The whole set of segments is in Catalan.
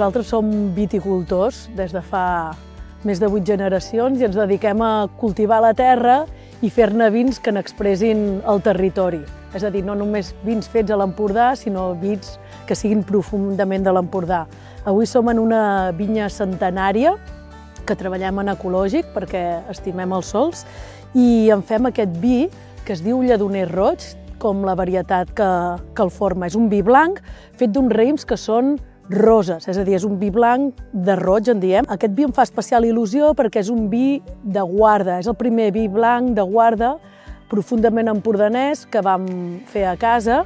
Nosaltres som viticultors des de fa més de 8 generacions i ens dediquem a cultivar la terra i fer-ne vins que n'expressin el territori. És a dir, no només vins fets a l'Empordà, sinó vins que siguin profundament de l'Empordà. Avui som en una vinya centenària que treballem en ecològic perquè estimem els sols i en fem aquest vi que es diu Lledoner Roig, com la varietat que el forma. És un vi blanc fet d'uns raïms que són roses, és a dir, és un vi blanc de roig, en diem. Aquest vi em fa especial il·lusió perquè és un vi de guarda, és el primer vi blanc de guarda profundament empordanès que vam fer a casa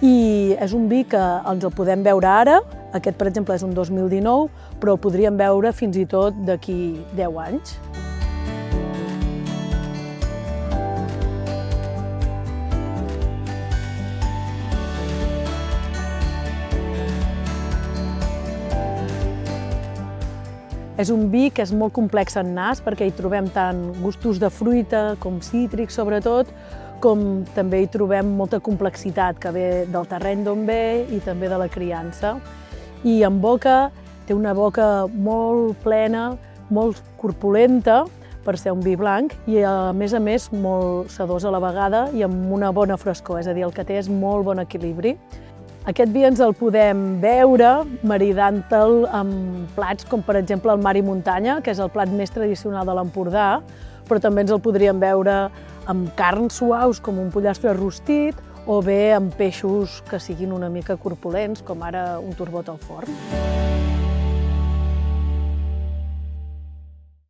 i és un vi que ens el podem beure ara, aquest per exemple és un 2019, però el podríem beure fins i tot d'aquí 10 anys. És un vi que és molt complex en nas perquè hi trobem tant gustos de fruita com cítrics sobretot, com també hi trobem molta complexitat que ve del terreny d'on ve i també de la criança. I en boca té una boca molt plena, molt corpulenta per ser un vi blanc i a més molt sedós a la vegada i amb una bona frescor, és a dir, el que té és molt bon equilibri. Aquest vi ens el podem beure maridant-te'l amb plats com per exemple el mar i muntanya, que és el plat més tradicional de l'Empordà, però també ens el podríem beure amb carns suaus com un pollastre rostit o bé amb peixos que siguin una mica corpulents, com ara un turbot al forn.